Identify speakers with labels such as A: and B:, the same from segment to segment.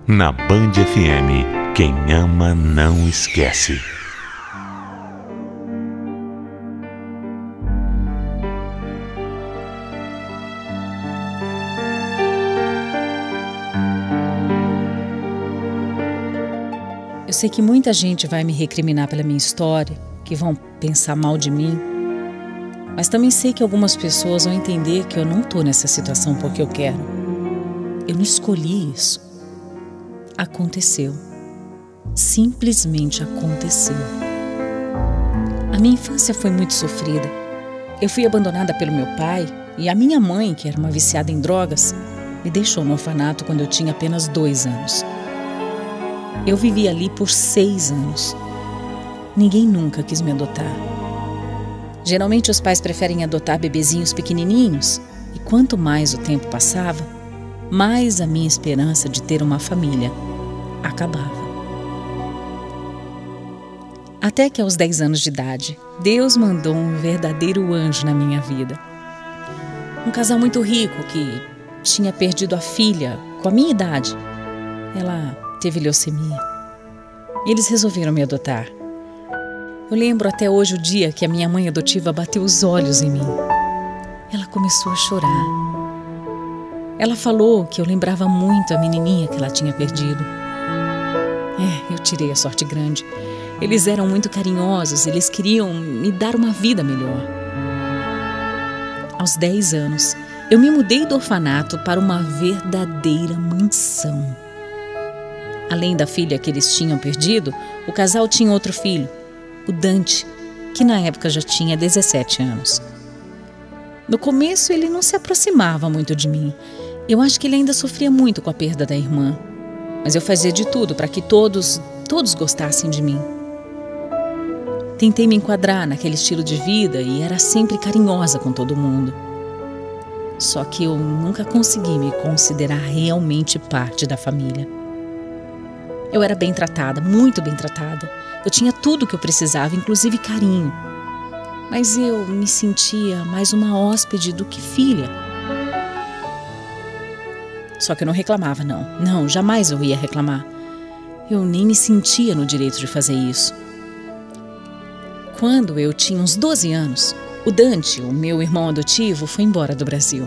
A: Na Band FM, quem ama não esquece.
B: Eu sei que muita gente vai me recriminar pela minha história, que vão pensar mal de mim, mas também sei que algumas pessoas vão entender que eu não estou nessa situação porque eu quero. Eu não escolhi isso. Aconteceu. Simplesmente aconteceu. A minha infância foi muito sofrida. Eu fui abandonada pelo meu pai e a minha mãe, que era uma viciada em drogas, me deixou no orfanato quando eu tinha apenas 2 anos. Eu vivi ali por 6 anos. Ninguém nunca quis me adotar. Geralmente os pais preferem adotar bebezinhos pequenininhos e quanto mais o tempo passava, mais a minha esperança de ter uma família acabava. Até que aos 10 anos de idade, Deus mandou um verdadeiro anjo na minha vida. Um casal muito rico que tinha perdido a filha com a minha idade. Ela teve leucemia. E eles resolveram me adotar. Eu lembro até hoje o dia que a minha mãe adotiva bateu os olhos em mim. Ela começou a chorar. Ela falou que eu lembrava muito a menininha que ela tinha perdido. Eu tirei a sorte grande. Eles eram muito carinhosos, eles queriam me dar uma vida melhor. Aos 10 anos, eu me mudei do orfanato para uma verdadeira mansão. Além da filha que eles tinham perdido, o casal tinha outro filho, o Dante, que na época já tinha 17 anos. No começo ele não se aproximava muito de mim. Eu acho que ele ainda sofria muito com a perda da irmã. Mas eu fazia de tudo para que todos gostassem de mim. Tentei me enquadrar naquele estilo de vida e era sempre carinhosa com todo mundo. Só que eu nunca consegui me considerar realmente parte da família. Eu era bem tratada, muito bem tratada. Eu tinha tudo o que eu precisava, inclusive carinho. Mas eu me sentia mais uma hóspede do que filha. Só que eu não reclamava, não. Não, jamais eu ia reclamar. Eu nem me sentia no direito de fazer isso. Quando eu tinha uns 12 anos, o Dante, o meu irmão adotivo, foi embora do Brasil.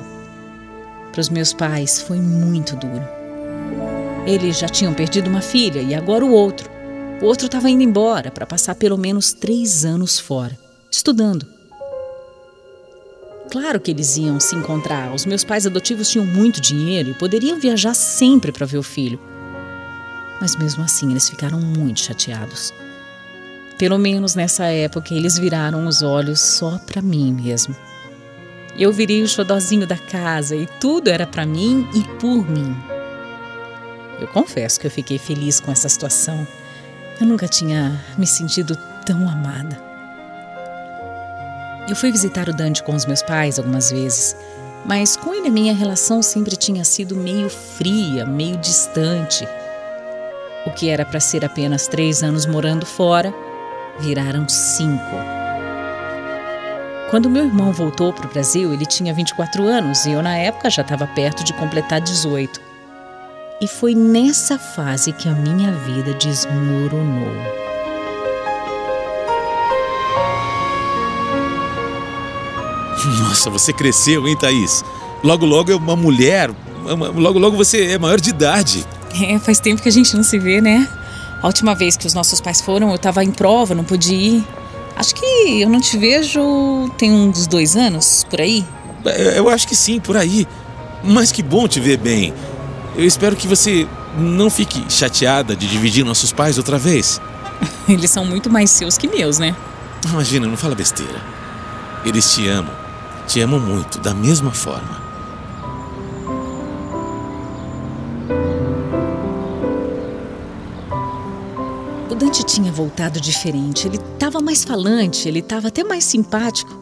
B: Para os meus pais foi muito duro. Eles já tinham perdido uma filha e agora o outro. O outro estava indo embora para passar pelo menos 3 anos fora, estudando. Claro que eles iam se encontrar. Os meus pais adotivos tinham muito dinheiro e poderiam viajar sempre para ver o filho. Mas mesmo assim eles ficaram muito chateados. Pelo menos nessa época eles viraram os olhos só para mim mesmo. Eu virei o xodozinho da casa e tudo era para mim e por mim. Eu confesso que eu fiquei feliz com essa situação. Eu nunca tinha me sentido tão amada. Eu fui visitar o Dante com os meus pais algumas vezes, mas com ele a minha relação sempre tinha sido meio fria, meio distante. O que era para ser apenas 3 anos morando fora, viraram 5. Quando meu irmão voltou para o Brasil, ele tinha 24 anos e eu na época já estava perto de completar 18. E foi nessa fase que a minha vida desmoronou.
C: Nossa, você cresceu, hein, Thaís? Logo, logo é uma mulher. Logo, logo você é maior de idade.
B: Faz tempo que a gente não se vê, né? A última vez que os nossos pais foram, eu estava em prova, não pude ir. Acho que eu não te vejo tem uns 2 anos, por aí?
C: Eu acho que sim, por aí. Mas que bom te ver bem. Eu espero que você não fique chateada de dividir nossos pais outra vez.
B: Eles são muito mais seus que meus, né?
C: Imagina, não fala besteira. Eles te amam muito, da mesma forma.
B: O Dante tinha voltado diferente, ele estava mais falante, ele estava até mais simpático.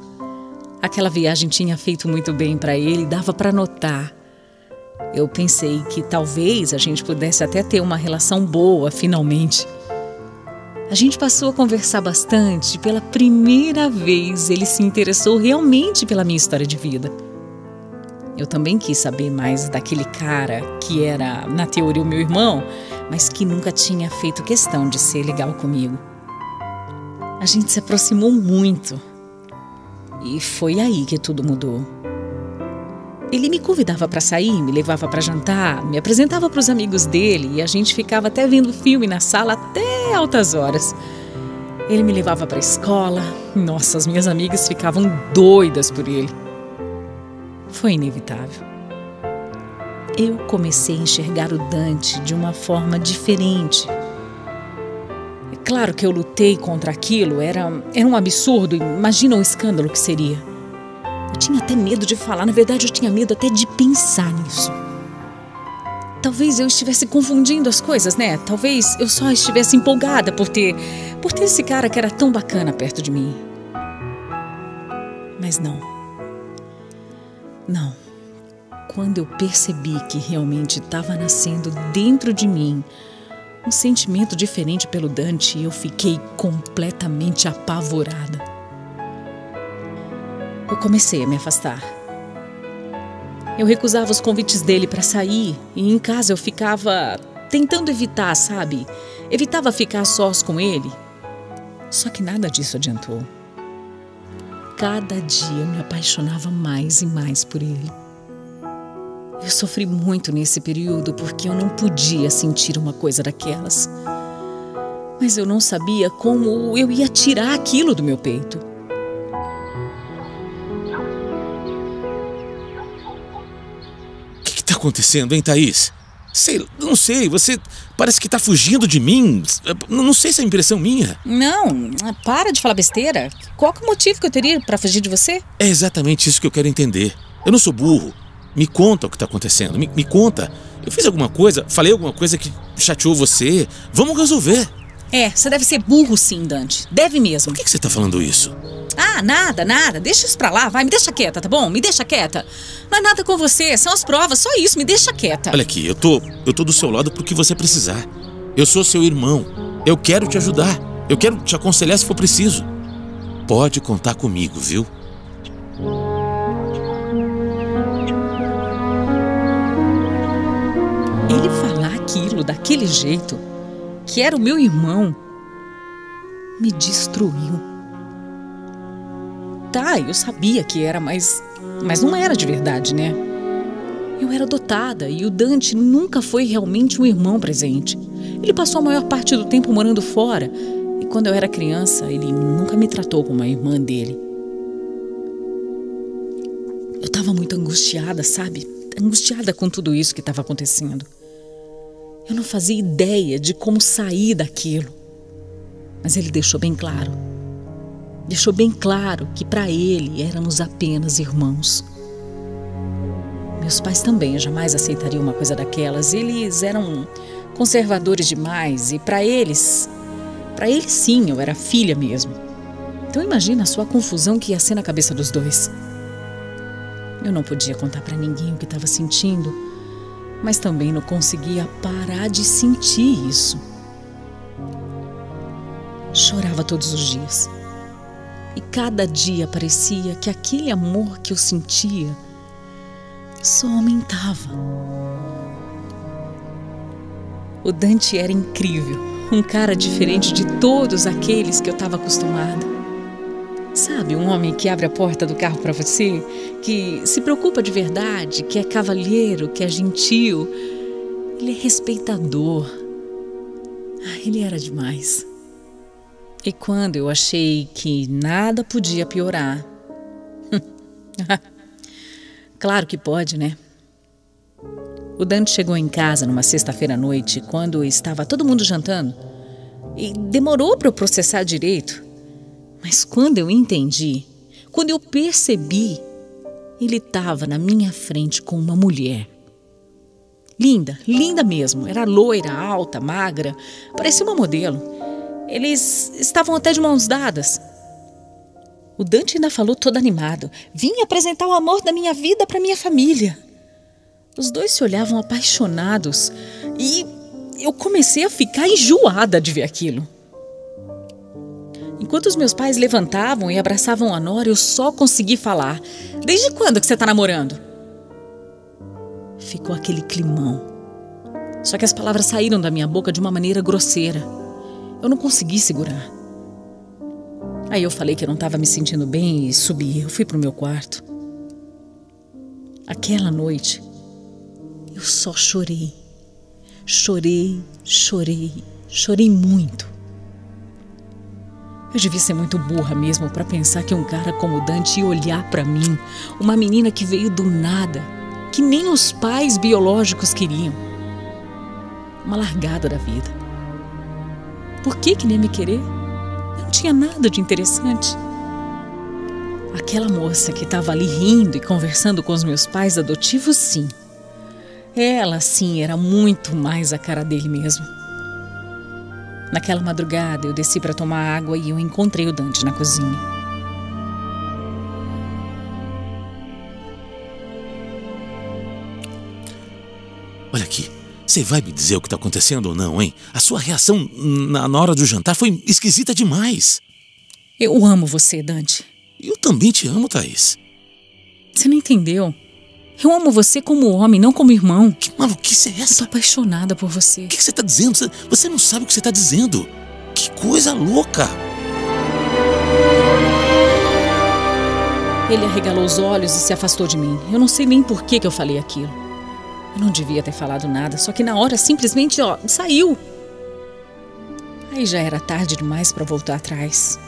B: Aquela viagem tinha feito muito bem para ele, dava para notar. Eu pensei que talvez a gente pudesse até ter uma relação boa, finalmente. A gente passou a conversar bastante. Pela primeira vez, ele se interessou realmente pela minha história de vida. Eu também quis saber mais daquele cara que era, na teoria, o meu irmão, mas que nunca tinha feito questão de ser legal comigo. A gente se aproximou muito e foi aí que tudo mudou. Ele me convidava para sair, me levava para jantar, me apresentava para os amigos dele e a gente ficava até vendo filme na sala até altas horas. Ele me levava para a escola. Nossa, as minhas amigas ficavam doidas por ele. Foi inevitável. Eu comecei a enxergar o Dante de uma forma diferente. É claro que eu lutei contra aquilo, era um absurdo, imagina o escândalo que seria. Eu tinha até medo de falar, na verdade eu tinha medo até de pensar nisso. Talvez eu estivesse confundindo as coisas, né? Talvez eu só estivesse empolgada por ter esse cara que era tão bacana perto de mim. Mas não. Não. Quando eu percebi que realmente estava nascendo dentro de mim um sentimento diferente pelo Dante, eu fiquei completamente apavorada. Eu comecei a me afastar. Eu recusava os convites dele para sair e em casa eu ficava tentando evitar, sabe? Evitava ficar sós com ele. Só que nada disso adiantou. Cada dia eu me apaixonava mais e mais por ele. Eu sofri muito nesse período porque eu não podia sentir uma coisa daquelas. Mas eu não sabia como eu ia tirar aquilo do meu peito.
C: O que tá acontecendo, hein, Thaís? Não sei, você parece que tá fugindo de mim. Não sei se é impressão minha.
B: Não, para de falar besteira. Qual que é o motivo que eu teria para fugir de você?
C: É exatamente isso que eu quero entender. Eu não sou burro. Me conta o que tá acontecendo. Me conta. Eu fiz alguma coisa, falei alguma coisa que chateou você. Vamos resolver.
B: Você deve ser burro sim, Dante. Deve mesmo.
C: Por que você tá falando isso?
B: Ah, nada. Deixa isso pra lá, vai. Me deixa quieta, tá bom? Me deixa quieta. Não é nada com você, são as provas, só isso. Me deixa quieta.
C: Olha aqui, eu tô do seu lado pro que você precisar. Eu sou seu irmão. Eu quero te ajudar. Eu quero te aconselhar se for preciso. Pode contar comigo, viu?
B: Ele falar aquilo daquele jeito, que era o meu irmão, me destruiu. Tá, eu sabia que era, mas não era de verdade, né? Eu era adotada e o Dante nunca foi realmente um irmão presente. Ele passou a maior parte do tempo morando fora e quando eu era criança, ele nunca me tratou como uma irmã dele. Eu estava muito angustiada, sabe? Angustiada com tudo isso que estava acontecendo. Eu não fazia ideia de como sair daquilo. Mas ele deixou bem claro. Deixou bem claro que para ele éramos apenas irmãos. Meus pais também jamais aceitariam uma coisa daquelas. Eles eram conservadores demais e para eles sim, eu era filha mesmo. Então imagina a sua confusão que ia ser na cabeça dos dois. Eu não podia contar para ninguém o que estava sentindo, mas também não conseguia parar de sentir isso. Chorava todos os dias. E cada dia parecia que aquele amor que eu sentia só aumentava. O Dante era incrível, um cara diferente de todos aqueles que eu estava acostumada. Sabe, um homem que abre a porta do carro para você, que se preocupa de verdade, que é cavalheiro, que é gentil. Ele é respeitador. Ele era demais. E quando eu achei que nada podia piorar... Claro que pode, né? O Dante chegou em casa numa sexta-feira à noite, quando estava todo mundo jantando. E demorou para eu processar direito. Mas quando eu entendi, quando eu percebi, ele estava na minha frente com uma mulher. Linda, linda mesmo. Era loira, alta, magra, parecia uma modelo. Eles estavam até de mãos dadas. O Dante ainda falou todo animado. Vim apresentar o amor da minha vida para minha família. Os dois se olhavam apaixonados e eu comecei a ficar enjoada de ver aquilo. Enquanto os meus pais levantavam e abraçavam a nora, eu só consegui falar. Desde quando que você tá namorando? Ficou aquele climão. Só que as palavras saíram da minha boca de uma maneira grosseira. Eu não consegui segurar. Aí eu falei que eu não estava me sentindo bem e subi. Eu fui pro meu quarto. Aquela noite, eu só chorei. Chorei, chorei, chorei muito. Eu devia ser muito burra mesmo para pensar que um cara como o Dante ia olhar para mim, uma menina que veio do nada, que nem os pais biológicos queriam. Uma largada da vida. Por que nem me querer? Eu não tinha nada de interessante. Aquela moça que estava ali rindo e conversando com os meus pais adotivos, sim. Ela, sim, era muito mais a cara dele mesmo. Naquela madrugada, eu desci para tomar água e eu encontrei o Dante na cozinha.
C: Olha aqui, você vai me dizer o que está acontecendo ou não, hein? A sua reação na hora do jantar foi esquisita demais.
B: Eu amo você, Dante.
C: Eu também te amo, Thaís.
B: Você não entendeu? Eu amo você como homem, não como irmão.
C: Que maluquice é essa?
B: Eu tô apaixonada por você.
C: O que você está dizendo? Você não sabe o que você está dizendo. Que coisa louca!
B: Ele arregalou os olhos e se afastou de mim. Eu não sei nem por que eu falei aquilo. Eu não devia ter falado nada, só que na hora simplesmente, saiu. Aí já era tarde demais para voltar atrás.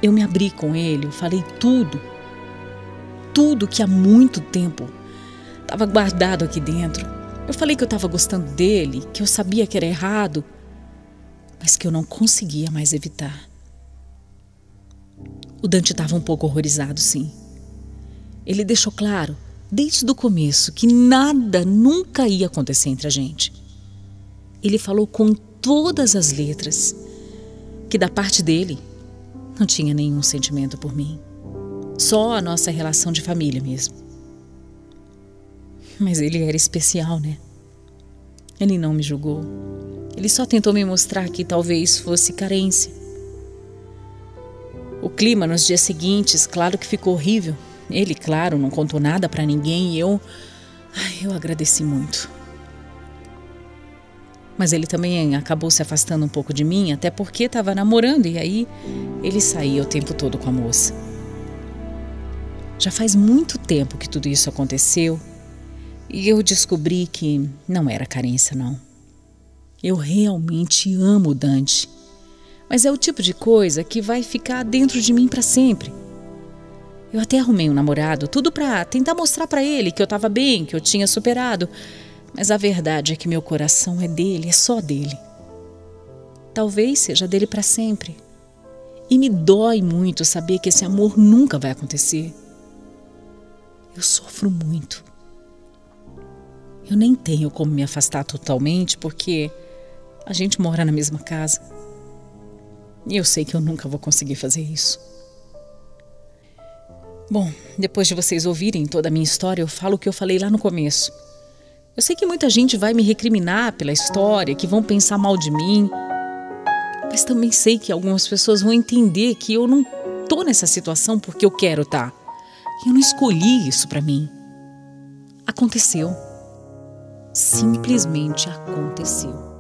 B: Eu me abri com ele, eu falei tudo. Tudo que há muito tempo estava guardado aqui dentro. Eu falei que eu estava gostando dele, que eu sabia que era errado, mas que eu não conseguia mais evitar. O Dante estava um pouco horrorizado, sim. Ele deixou claro, desde o começo, que nada nunca ia acontecer entre a gente. Ele falou com todas as letras que da parte dele não tinha nenhum sentimento por mim. Só a nossa relação de família mesmo. Mas ele era especial, né? Ele não me julgou. Ele só tentou me mostrar que talvez fosse carência. O clima nos dias seguintes, claro que ficou horrível. Ele, claro, não contou nada pra ninguém e eu agradeci muito. Mas ele também acabou se afastando um pouco de mim, até porque estava namorando e aí ele saía o tempo todo com a moça. Já faz muito tempo que tudo isso aconteceu e eu descobri que não era carência, não. Eu realmente amo o Dante, mas é o tipo de coisa que vai ficar dentro de mim para sempre. Eu até arrumei um namorado, tudo para tentar mostrar para ele que eu estava bem, que eu tinha superado, mas a verdade é que meu coração é dele, é só dele. Talvez seja dele para sempre. E me dói muito saber que esse amor nunca vai acontecer. Eu sofro muito. Eu nem tenho como me afastar totalmente porque a gente mora na mesma casa. E eu sei que eu nunca vou conseguir fazer isso. Bom, depois de vocês ouvirem toda a minha história, eu falo o que eu falei lá no começo. Eu sei que muita gente vai me recriminar pela história, que vão pensar mal de mim. Mas também sei que algumas pessoas vão entender que eu não tô nessa situação porque eu quero estar. Eu não escolhi isso pra mim. Aconteceu. Simplesmente aconteceu.